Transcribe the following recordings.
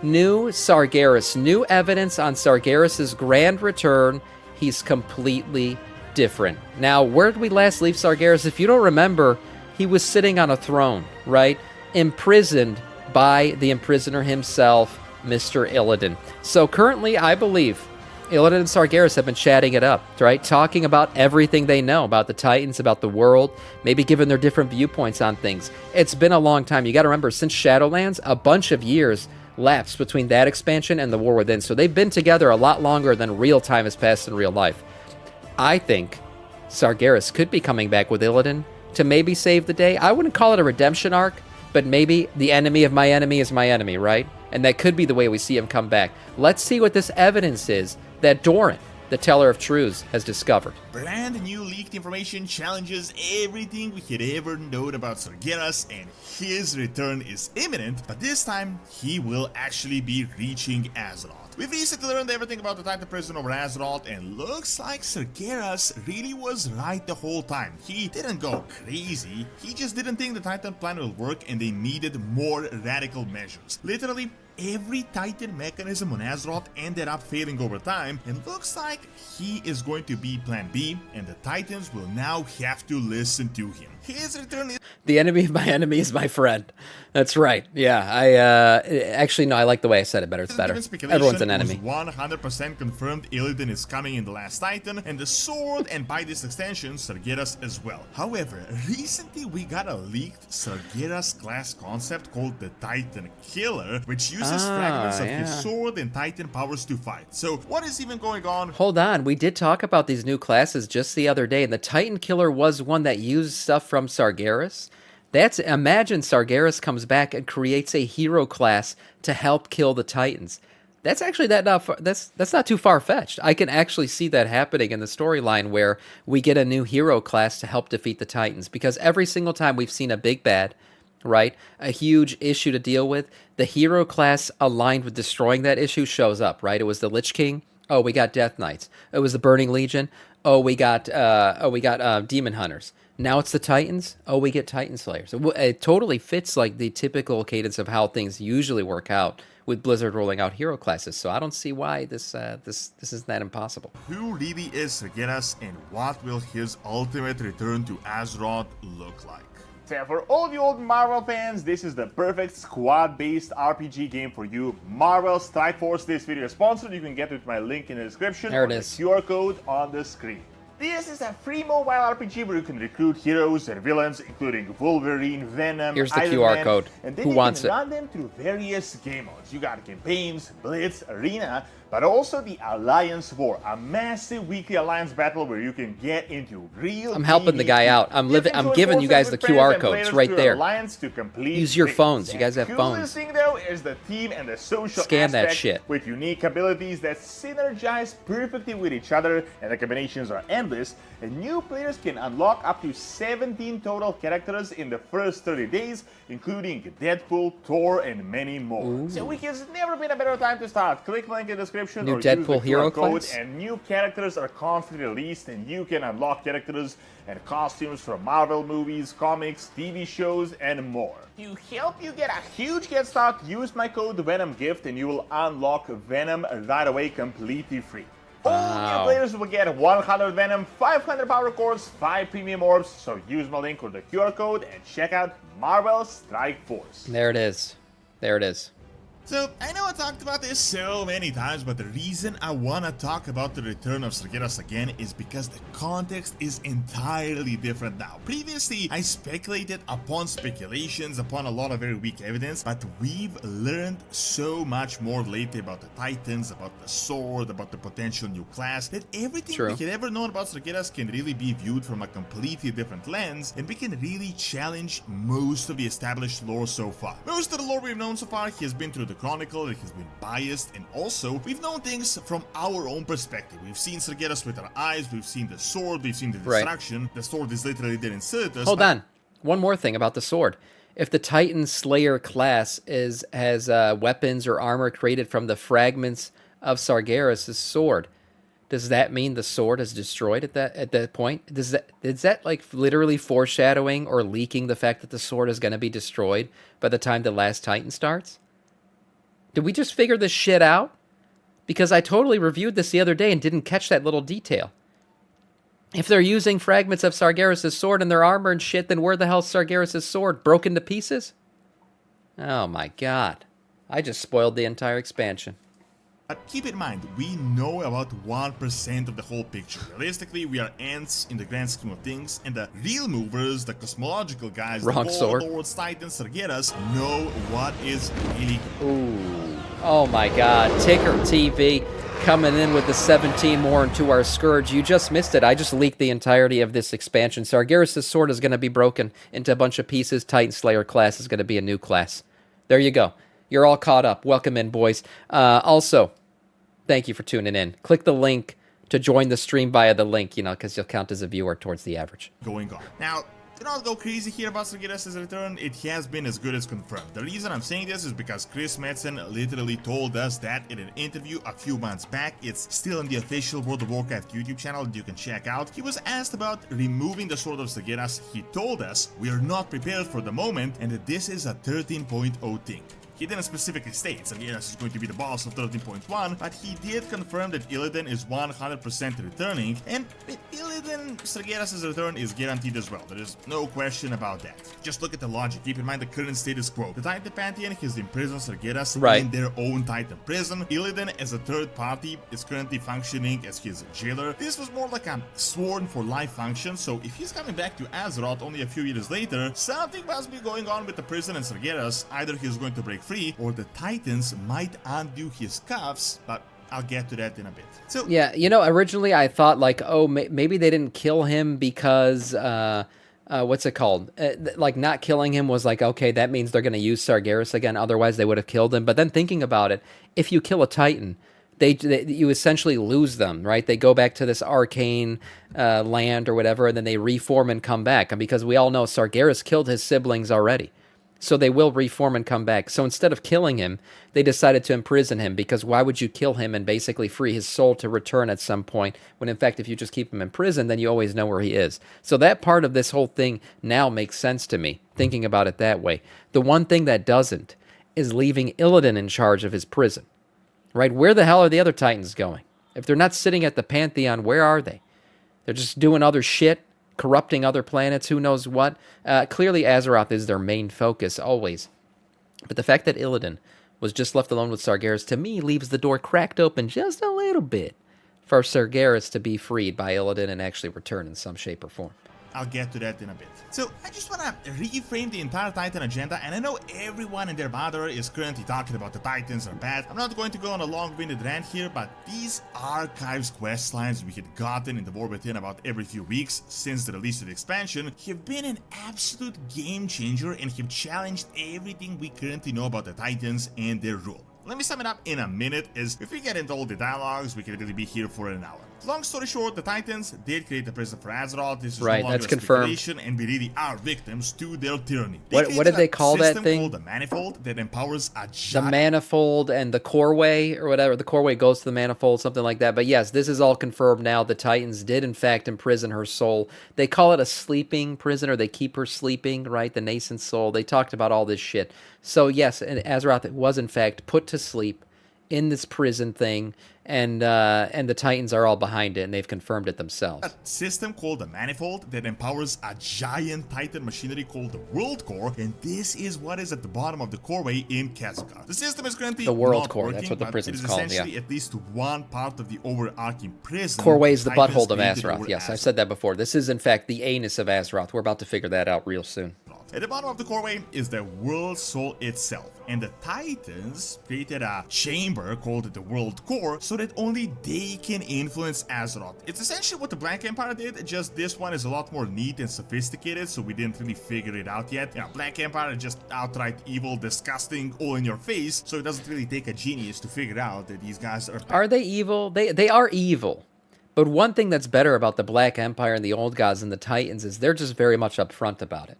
New Sargeras, new evidence on Sargeras' grand return. He's completely different. Now, where did we last leave Sargeras? If you don't remember, he was sitting on a throne, right? Imprisoned by the imprisoner himself, Mr. Illidan. So currently, I believe Illidan and Sargeras have been chatting it up, right? Talking about everything they know about the Titans, about the world, maybe giving their different viewpoints on things. It's been a long time. You got to remember, since Shadowlands, a bunch of years lapsed between that expansion and the War Within. So they've been together a lot longer than real time has passed in real life. I think Sargeras could be coming back with Illidan to maybe save the day. I wouldn't call it a redemption arc, but maybe the enemy of my enemy is my enemy, right? And that could be the way we see him come back. Let's see what this evidence is that Doran, the Teller of Truths, has discovered. Brand new leaked information challenges everything we had ever known about Sargeras, and his return is imminent, but this time he will actually be reaching Azeroth. We've recently learned everything about the Titan prison over Azeroth, and looks like Sargeras really was right the whole time. He didn't go crazy, he just didn't think the Titan plan will work and they needed more radical measures. Literally, every Titan mechanism on Azeroth ended up failing over time, and looks like he is going to be plan B, and the Titans will now have to listen to him. His return is... The enemy of my enemy is my friend. That's right. Yeah, actually, no, I like the way I said it better. It's better. Everyone's an enemy. 100% confirmed Illidan is coming in the last Titan, and the sword, and by this extension, Sargeras as well. However, recently we got a leaked Sargeras class concept called the Titan Killer, which uses fragments of his sword and Titan powers to fight. So, what is even going on? Hold on, we did talk about these new classes just the other day, and the Titan Killer was one that used stuff from Sargeras. Imagine Sargeras comes back and creates a hero class to help kill the Titans. That's actually that's not too far-fetched. I can actually see that happening in the storyline where we get a new hero class to help defeat the Titans, because every single time we've seen a big bad, right, a huge issue to deal with, the hero class aligned with destroying that issue shows up, right? It was the Lich King. Oh, we got Death Knights. It was the Burning Legion. Oh, we got Demon Hunters. Now it's the Titans. Oh, we get Titan Slayers. It totally fits like the typical cadence of how things usually work out with Blizzard rolling out hero classes. So I don't see why this isn't that impossible. Who really is Sargeras, and what will his ultimate return to Azeroth look like? So for all the old Marvel fans, this is the perfect squad-based RPG game for you. Marvel Strike Force, this video is sponsored. You can get it with my link in the description. There it is. The QR code on the screen. This is a free mobile RPG where you can recruit heroes and villains, including Wolverine, Venom, Here's the Iron QR Man, code. and then Who you wants can it? run them through various game modes. You got campaigns, Blitz, Arena, but also the Alliance War, a massive weekly Alliance battle where you can get into real. I'm helping the guy out. I'm giving you guys the QR codes right there. Use your phones. You guys have phones. The thing though is the team and the social Scan that aspect shit. with unique abilities that synergize perfectly with each other, and the combinations are endless. And new players can unlock up to 17 total characters in the first 30 days, including Deadpool, Thor, and many more. Ooh. So there's never been a better time to start. Click link in the description New or Deadpool use the hero QR code, class? and new characters are constantly released, and you can unlock characters and costumes from Marvel movies, comics, TV shows, and more. To help you get a huge head start, use my code VenomGift and you will unlock Venom right away completely free. All new players will get 100 Venom, 500 power cores, 5 premium orbs, so use my link or the QR code and check out Marvel Strike Force. There it is. There it is. So, I know I talked about this so many times, but the reason I want to talk about the return of Sargeras again is because the context is entirely different now. Previously, I speculated upon speculations, upon a lot of very weak evidence, but we've learned so much more lately about the Titans, about the sword, about the potential new class, that everything we had ever known about Sargeras can really be viewed from a completely different lens, and we can really challenge most of the established lore so far. Most of the lore we've known so far has been through the Chronicle, it has been biased, and also we've known things from our own perspective. We've seen Sargeras with our eyes, we've seen the sword, we've seen the destruction. The sword is literally there in Silitus. Hold on. One more thing about the sword. If the Titan Slayer class has weapons or armor created from the fragments of Sargeras' sword, does that mean the sword is destroyed at that point? Is that like literally foreshadowing or leaking the fact that the sword is going to be destroyed by the time the last Titan starts? Did we just figure this shit out? Because I totally reviewed this the other day and didn't catch that little detail. If they're using fragments of Sargeras' sword in their armor and shit, then where the hell's Sargeras' sword? Broken to pieces? Oh my god. I just spoiled the entire expansion. But keep in mind, we know about 1% of the whole picture. Realistically, we are ants in the grand scheme of things, and the real movers, the cosmological guys, Wrong the sword. Lords, Titans, Sargeras, know what is really Ooh. Oh my god. Ticker TV coming in with the 17 more into our Scourge. You just missed it. I just leaked the entirety of this expansion. Sargeras' sword is going to be broken into a bunch of pieces. Titan Slayer class is going to be a new class. There you go. You're all caught up. Welcome in, boys. Also, thank you for tuning in. Click the link to join the stream via the link, because you'll count as a viewer towards the average. going on. Now, do not go crazy here about Sargeras' return. It has been as good as confirmed. The reason I'm saying this is because Chris Metzen literally told us that in an interview a few months back. It's still on the official World of Warcraft YouTube channel that you can check out. He was asked about removing the Sword of Sargeras. He told us we are not prepared for the moment and that this is a 13.0 thing. He didn't specifically state Sargeras is going to be the boss of 13.1, but he did confirm that Illidan is 100% returning, and with Illidan, Sargeras' return is guaranteed as well. There is no question about that. Just look at the logic. Keep in mind the current status quo. The Titan Pantheon has imprisoned Sargeras in their own Titan prison. Illidan, as a third party, is currently functioning as his jailer. This was more like a sworn for life function, so if he's coming back to Azeroth only a few years later, something must be going on with the prison and Sargeras. Either he's going to break free, or the Titans might undo his cuffs, but I'll get to that in a bit. So yeah, originally I thought like, oh, maybe they didn't kill him because what's it called? Like not killing him was like, okay, that means they're going to use Sargeras again. Otherwise, they would have killed him. But then thinking about it, if you kill a Titan, you essentially lose them, right? They go back to this arcane land or whatever, and then they reform and come back. And because we all know Sargeras killed his siblings already. So they will reform and come back. So instead of killing him, they decided to imprison him, because why would you kill him and basically free his soul to return at some point, when in fact if you just keep him in prison, then you always know where he is. So that part of this whole thing now makes sense to me, thinking about it that way. The one thing that doesn't is leaving Illidan in charge of his prison, right? Where the hell are the other Titans going? If they're not sitting at the Pantheon, where are they? They're just doing other shit, corrupting other planets, who knows what. Clearly Azeroth is their main focus, always. But the fact that Illidan was just left alone with Sargeras, to me, leaves the door cracked open just a little bit for Sargeras to be freed by Illidan and actually return in some shape or form. I'll get to that in a bit. So I just want to reframe the entire Titan agenda, and I know everyone and their mother is currently talking about the Titans are bad. I'm not going to go on a long-winded rant here, but these archives questlines we had gotten in the War Within about every few weeks since the release of the expansion have been an absolute game changer and have challenged everything we currently know about the Titans and their rule. Let me sum it up in a minute, as if we get into all the dialogues, we could really be here for an hour. Long story short, the Titans did create a prison for Azeroth. This is right, no longer that's a confirmed. speculation, and we really are victims to their tyranny. What did they call that thing? Called the Manifold that empowers a the Manifold and the Coreway or whatever. The Coreway goes to the Manifold, something like that. But yes, this is all confirmed now. The Titans did in fact imprison her soul. They call it a sleeping prison, or they keep her sleeping, right? The nascent soul. They talked about all this shit. So yes, Azeroth was in fact put to sleep in this prison thing, and the Titans are all behind it, and they've confirmed it themselves. A system called the Manifold that empowers a giant Titan machinery called the World Core, and this is what is at the bottom of the Coreway in Kazakh. The system is currently the World not Core. working, That's what the prison's called. It is essentially at least one part of the overarching prison. Coreway is the Titans butthole of created Azeroth. over Yes, Azeroth. I've said that before. This is in fact the anus of Azeroth. We're about to figure that out real soon. At the bottom of the Coreway is the World Soul itself, and the Titans created a chamber called the World Core so that only they can influence Azeroth. It's essentially what the Black Empire did, just this one is a lot more neat and sophisticated, so we didn't really figure it out yet. Black Empire is just outright evil, disgusting, all in your face, so it doesn't really take a genius to figure out that these guys are... Are they evil? They are evil. But one thing that's better about the Black Empire and the Old Gods and the Titans is they're just very much upfront about it.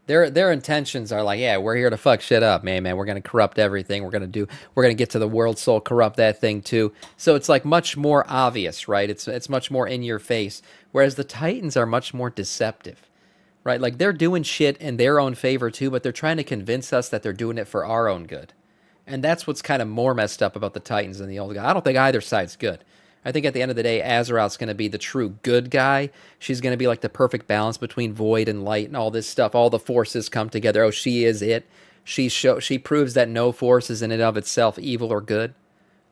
Their intentions are like, yeah, we're here to fuck shit up, man. We're gonna corrupt everything. We're gonna get to the World Soul, corrupt that thing too. So it's like much more obvious, right? It's much more in your face. Whereas the Titans are much more deceptive, right? Like they're doing shit in their own favor too, but they're trying to convince us that they're doing it for our own good. And that's what's kind of more messed up about the Titans and the old guy. I don't think either side's good. I think at the end of the day, Azeroth's going to be the true good guy. She's going to be like the perfect balance between void and light and all this stuff. All the forces come together. Oh, she is it. She proves that no force is in and of itself evil or good.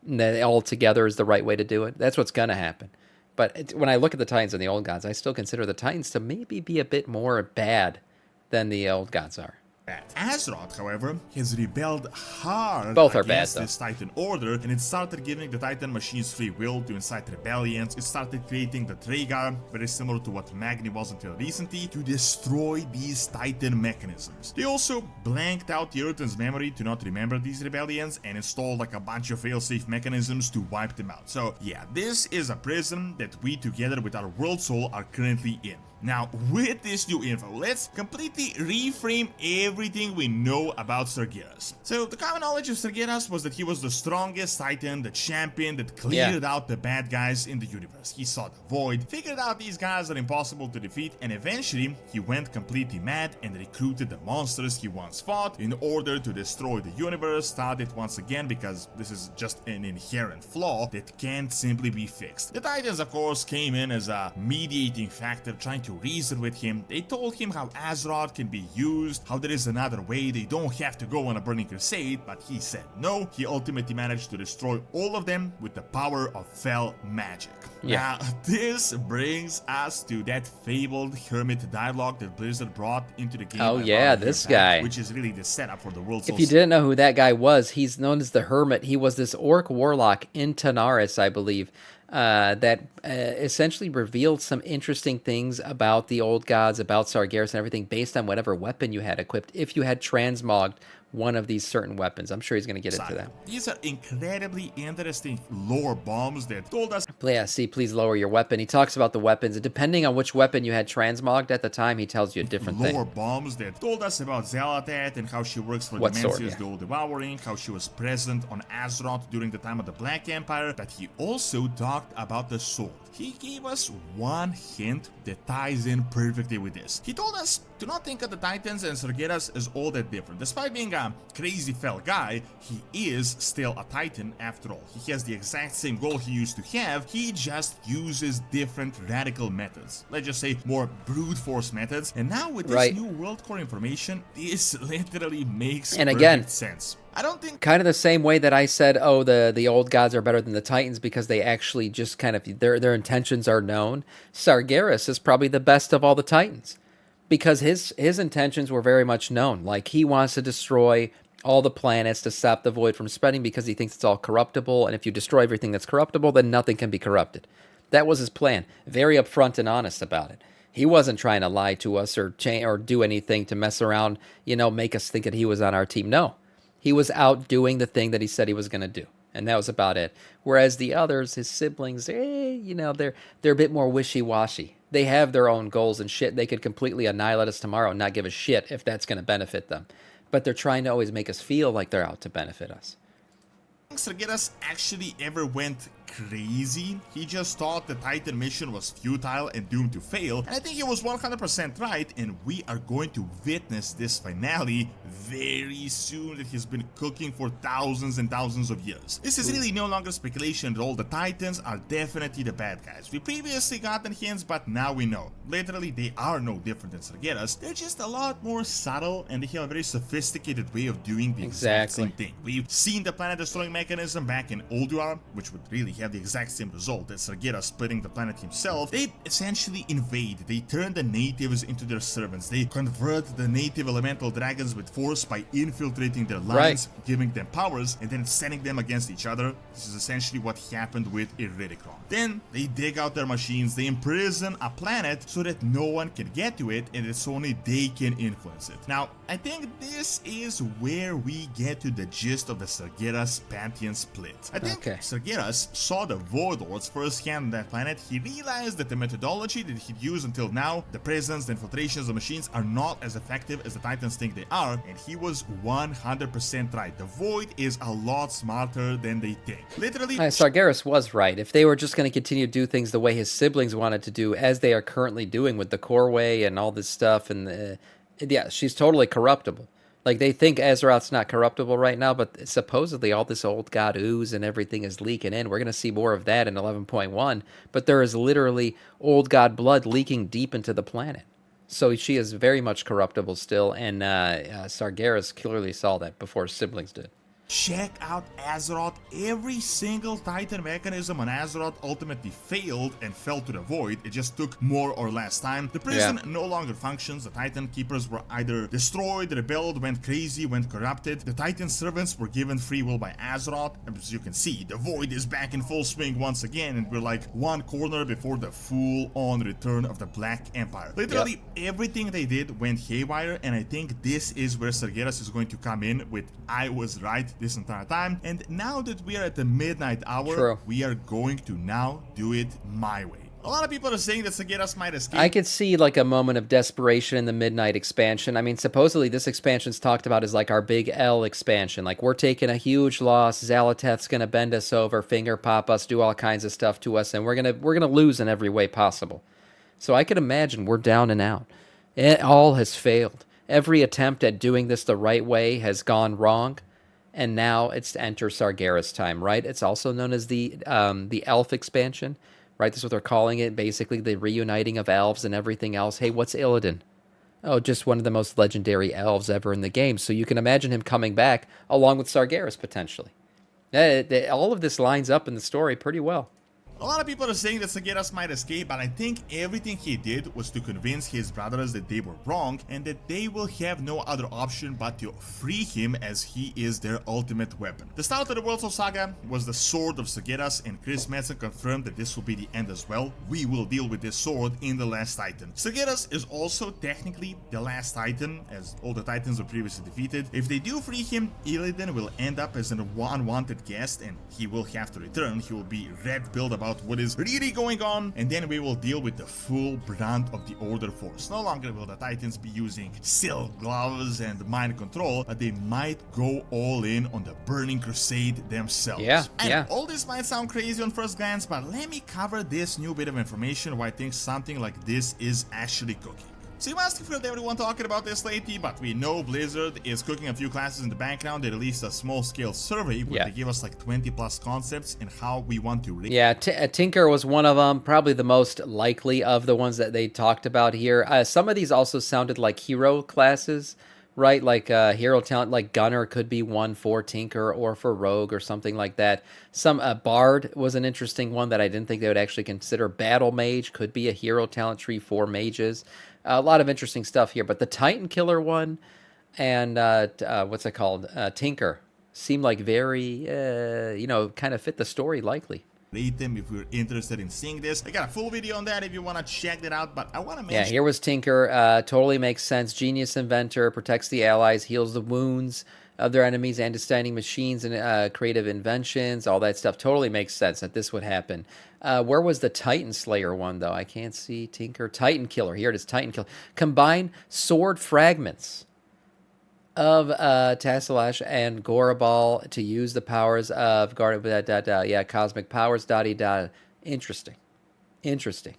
And that all together is the right way to do it. That's what's going to happen. But when I look at the Titans and the old gods, I still consider the Titans to maybe be a bit more bad than the old gods are. Azeroth, however, has rebelled hard Both are bad, against though. this Titan order, and it started giving the Titan machines free will to incite rebellions. It started creating the Traegar, very similar to what Magni was until recently, to destroy these Titan mechanisms. They also blanked out the Earthen's memory to not remember these rebellions and installed like a bunch of failsafe mechanisms to wipe them out. So yeah, this is a prison that we together with our World Soul are currently in. Now, with this new info, let's completely reframe everything we know about Sargeras. So, the common knowledge of Sargeras was that he was the strongest Titan, the champion that cleared out the bad guys in the universe. He saw the void, figured out these guys are impossible to defeat, and eventually, he went completely mad and recruited the monsters he once fought in order to destroy the universe, start it once again, because this is just an inherent flaw that can't simply be fixed. The Titans, of course, came in as a mediating factor, trying to reason with him. They told him how Azeroth can be used, how there is another way, they don't have to go on a burning crusade, but he said no. He ultimately managed to destroy all of them with the power of fell magic. Now, this brings us to that fabled hermit dialogue that Blizzard brought into the game. Oh yeah, this guy. Which is really the setup for the world. If you didn't know who that guy was, he's known as the Hermit. He was this orc warlock in Tanaris, I believe, that essentially revealed some interesting things about the old gods, about Sargeras and everything based on whatever weapon you had equipped. If you had transmogged one of these certain weapons, I'm sure he's going to get into that. These are incredibly interesting lore bombs that told us. Yeah, see, please lower your weapon. He talks about the weapons. Depending on which weapon you had transmogged at the time, he tells you a different thing. Lore bombs that told us about Zelatat and how she works for Dimensius the Old Devouring, how she was present on Azeroth during the time of the Black Empire, but he also talked about the sword. He gave us one hint that ties in perfectly with this. He told us to not think of the Titans and Sargeras as all that different. Despite being a crazy fell guy, he is still a Titan after all. He has the exact same goal he used to have, he just uses different radical methods. Let's just say more brute force methods. And now with this new world core information, this literally makes perfect sense. I don't think kind of the same way that I said, oh, the old gods are better than the Titans because they actually just kind of their intentions are known. Sargeras is probably the best of all the Titans because his intentions were very much known. Like he wants to destroy all the planets to stop the void from spreading because he thinks it's all corruptible, and if you destroy everything that's corruptible, then nothing can be corrupted. That was his plan. Very upfront and honest about it. He wasn't trying to lie to us or do anything to mess around, make us think that he was on our team. No. He was out doing the thing that he said he was going to do, and that was about it. Whereas the others, his siblings, they're a bit more wishy-washy. They have their own goals and shit. They could completely annihilate us tomorrow and not give a shit if that's going to benefit them. But they're trying to always make us feel like they're out to benefit us. Sargeras actually ever went crazy. He just thought the Titan mission was futile and doomed to fail, and I think he was 100% right, and we are going to witness this finale very soon that he's been cooking for thousands and thousands of years. This is really no longer speculation at all. The Titans are definitely the bad guys. We previously gotten hints, but now we know. Literally, they are no different than Sargeras. They're just a lot more subtle, and they have a very sophisticated way of doing the exact same thing. We've seen the planet destroying mechanism back in Ulduar, which would really have the exact same result as Sargeras splitting the planet himself. They essentially invade. They turn the natives into their servants. They convert the native elemental dragons with force by infiltrating their lines, giving them powers, and then sending them against each other. This is essentially what happened with Iridikron. Then they dig out their machines, they imprison a planet so that no one can get to it, and it's only they can influence it. Now, I think this is where we get to the gist of the Sargeras Pantheon split. I think Sargeras saw the Void Lords firsthand on that planet. He realized that the methodology that he'd used until now, the prisons, the infiltrations of machines, are not as effective as the Titans think they are, and he was 100% right. The Void is a lot smarter than they think. Literally, Sargeras was right. If they were just going to continue to do things the way his siblings wanted to do, as they are currently doing with the Core Way and all this stuff, and yeah, she's totally corruptible. Like, they think Azeroth's not corruptible right now, but supposedly all this old god ooze and everything is leaking in. We're going to see more of that in 11.1, but there is literally old god blood leaking deep into the planet. So she is very much corruptible still, and Sargeras clearly saw that before his siblings did. Check out Azeroth. Every single Titan mechanism on Azeroth ultimately failed and fell to the void. It just took more or less time. The prison no longer functions. The Titan keepers were either destroyed, rebelled, went crazy, went corrupted. The Titan servants were given free will by Azeroth. As you can see, the void is back in full swing once again, and we're like one corner before the full-on return of the Black Empire. Literally everything they did went haywire, and I think this is where Sargeras is going to come in with "I was right" this entire time. And now that we are at the midnight hour, we are going to now do it my way. A lot of people are saying that Sargeras might escape. I could see like a moment of desperation in the Midnight expansion. I mean, supposedly this expansion's talked about as like our big L expansion. Like, we're taking a huge loss. Zalatath's gonna bend us over, finger pop us, do all kinds of stuff to us, and we're gonna lose in every way possible. So I could imagine we're down and out. It all has failed. Every attempt at doing this the right way has gone wrong. And now it's to enter Sargeras time, right? It's also known as the elf expansion, right? That's what they're calling it, basically the reuniting of elves and everything else. Hey, what's Illidan? Oh, just one of the most legendary elves ever in the game. So you can imagine him coming back along with Sargeras, potentially. All of this lines up in the story pretty well. A lot of people are saying that Sargeras might escape, but I think everything he did was to convince his brothers that they were wrong and that they will have no other option but to free him, as he is their ultimate weapon. The start of the World Soul Saga was the sword of Sargeras, and Chris Metzen confirmed that this will be the end as well. We will deal with this sword in The Last Titan. Sargeras is also technically the last Titan, as all the Titans were previously defeated. If they do free him, Illidan will end up as an unwanted guest, and he will have to return. He will be red-pilled about what is really going on, and then we will deal with the full brunt of the Order Force. No longer will the Titans be using silk gloves and mind control, but they might go all in on the Burning Crusade themselves. And all this might sound crazy on first glance, but let me cover this new bit of information why I think something like this is actually cooking. So you must have heard everyone talking about this lately, but we know Blizzard is cooking a few classes in the background. They released a small-scale survey where they give us like 20+ concepts and how we want to Tinker was one of them, probably the most likely of the ones that they talked about here. Some of these also sounded like hero classes, right? Like hero talent, like Gunner could be one for Tinker or for Rogue or something like that. Some Bard was an interesting one that I didn't think they would actually consider. Battle Mage could be a hero talent tree for mages. A lot of interesting stuff here, but the Titan Killer one and what's it called? Tinker seem like very, kind of fit the story likely. Rate them if you're interested in seeing this. I got a full video on that if you want to check that out, but I want to mention... Yeah, here was Tinker. Totally makes sense. Genius Inventor, protects the allies, heals the wounds of their enemies, understanding machines and creative inventions, all that stuff. Totally makes sense that this would happen. Where was the Titan Slayer one, though? I can't see Tinker. Titan Killer. Here it is, Titan Killer. Combine sword fragments of Tasselash and Gorabal to use the powers of cosmic powers, Interesting.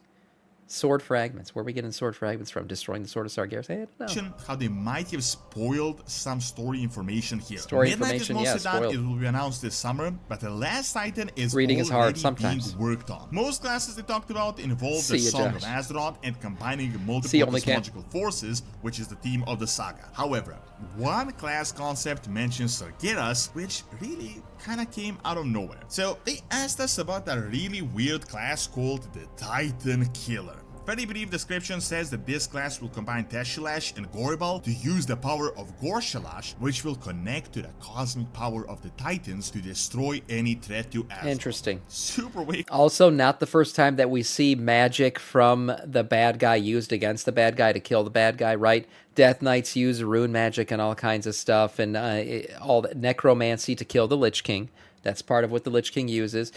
Sword fragments. Where are we getting sword fragments from? Destroying the sword of Sargeras? I don't know. How they might have spoiled some story information here. Midnight is mostly done. It will be announced this summer, but The Last Titan is reading is hard being sometimes. Worked on. Most classes they talked about involve the Song of Azeroth and combining multiple cosmological forces, which is the theme of the saga. However, one class concept mentions Sargeras, which really kind of came out of nowhere. So they asked us about a really weird class called the Titan Killer. Very brief description says that this class will combine Tasselash and Gorabal to use the power of Gorshalash, which will connect to the cosmic power of the Titans to destroy any threat to Azeroth. Interesting. Super weak. Also, not the first time that we see magic from the bad guy used against the bad guy to kill the bad guy, right? Death Knights use rune magic and all kinds of stuff, and all the necromancy to kill the Lich King. That's part of what the Lich King uses.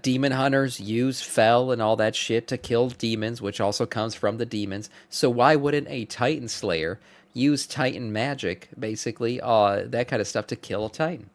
Demon hunters use fel and all that shit to kill demons, which also comes from the demons. So why wouldn't a Titan Slayer use Titan magic, basically, that kind of stuff to kill a Titan?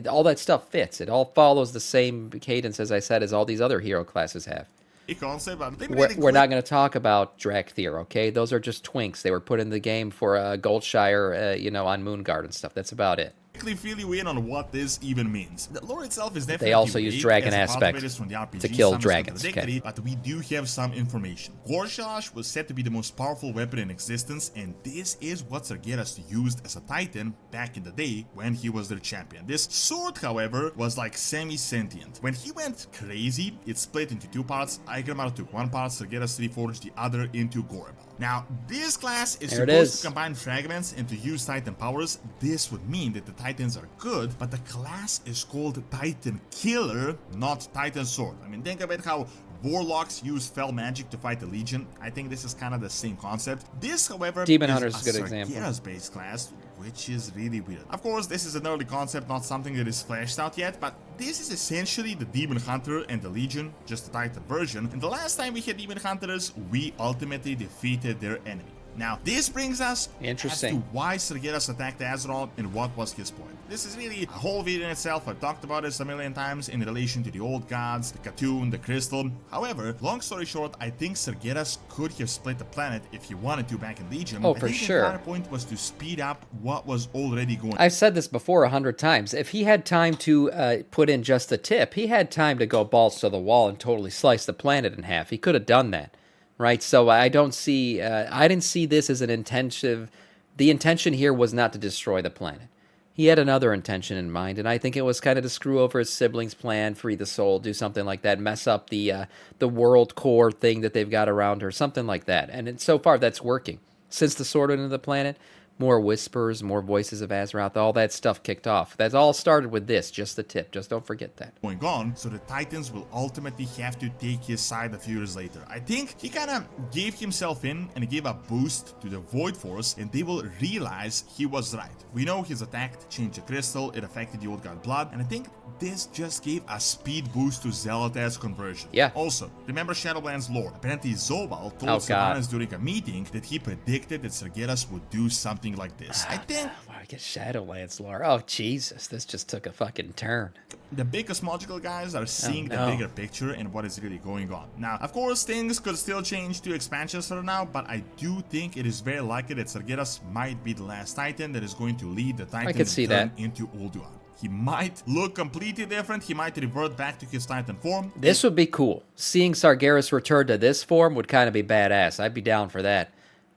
All that stuff fits. It all follows the same cadence, as I said, as all these other hero classes have. concept, but they We're not going to talk about Drakthir, okay? Those are just twinks. They were put in the game for Goldshire, on Moonguard and stuff. That's about it. Fill you in on what this even means. The lore itself is definitely they also use dragon as aspects from the RPG, to kill some is dragons. contradictory, Okay. But we do have some information. Gorshaj was said to be the most powerful weapon in existence, and this is what Sargeras used as a titan back in the day when he was their champion. This sword, however, was like semi-sentient. When he went crazy, it split into two parts. Aigermar took one part, Sargeras reforged the other into Gorebal. Now, this class is supposed to combine fragments and to use Titan powers. This would mean that the Titans are good, but the class is called Titan Killer, not Titan Sword. I mean, think about how Warlocks use fell magic to fight the Legion. I think this is kind of the same concept. This, however, Demon is Hunter is a good example. Sargeras-based class, which is really weird. Of course, this is an early concept, not something that is fleshed out yet, but this is essentially the Demon Hunter and the Legion, just a Titan version. And the last time we had Demon Hunters, we ultimately defeated their enemy. Now, this brings us as to why Sargeras attacked Azeroth and what was his point. This is really a whole video in itself. I've talked about this a million times in relation to the old gods, the Khatoon, the Crystal. However, long story short, I think Sargeras could have split the planet if he wanted to back in Legion. Oh, for sure. The entire point was to speed up what was already going on. I've said this before 100 times. If he had time to put in just the tip, he had time to go balls to the wall and totally slice the planet in half. He could have done that. Right, so I don't see, I didn't see this as an intensive, the intention here was not to destroy the planet. He had another intention in mind, and I think it was kind of to screw over his siblings' plan, free the soul, do something like that, mess up the world core thing that they've got around her, something like that. And so far, that's working. Since the sword went into the planet, more whispers, more voices of Azeroth, all that stuff kicked off. That all started with this, just the tip. Just don't forget that. Going on, so the Titans will ultimately have to take his side a few years later. I think he kind of gave himself in and gave a boost to the Void Force, and they will realize he was right. We know his attack changed the crystal, it affected the Old God blood, and I think this just gave a speed boost to Zealot's conversion. Yeah. Also, remember Shadowlands lore. Apparently Zobal told Sylvanas during a meeting that he predicted that Sargeras would do something like this. I think... Wow, I get Shadowlands lore. Oh, Jesus, this just took a fucking turn. The big cosmological guys are seeing the bigger picture and what is really going on. Now, of course, things could still change to expansions for now, but I do think it is very likely that Sargeras might be the last Titan that is going to lead the Titans into Ulduar. He might look completely different. He might revert back to his Titan form. This would be cool. Seeing Sargeras return to this form would kind of be badass. I'd be down for that.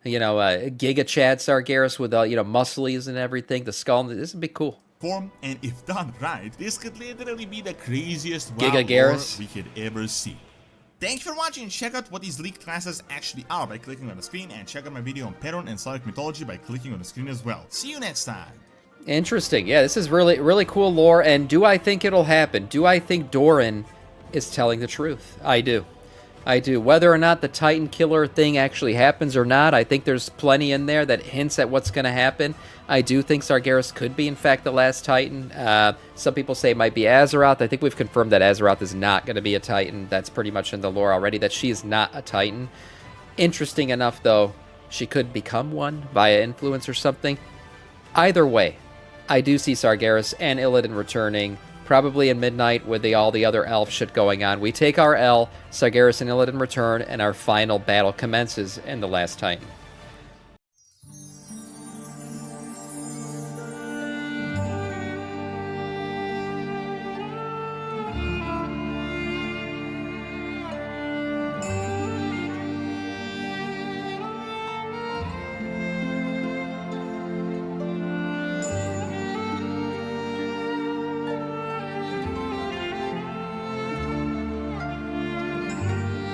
You know, Giga Chad Sargeras with, musclies and everything, the skull. This would be cool. Form, and if done right, this could literally be the craziest Giga Garrus we could ever see. Thanks for watching. Check out what these leaked classes actually are by clicking on the screen, and check out my video on Perun and Slavic mythology by clicking on the screen as well. See you next time. Interesting. Yeah, this is really, really cool lore. And do I think it'll happen? Do I think Doran is telling the truth? I do. I do. Whether or not the Titan Killer thing actually happens or not, I think there's plenty in there that hints at what's going to happen. I do think Sargeras could be, in fact, the last Titan. Some people say it might be Azeroth. I think we've confirmed that Azeroth is not going to be a Titan. That's pretty much in the lore already, that she is not a Titan. Interesting enough, though, she could become one via influence or something. Either way, I do see Sargeras and Illidan returning, probably in Midnight with all the other elf shit going on. We take our L, Sargeras and Illidan return, and our final battle commences in the Last Titan.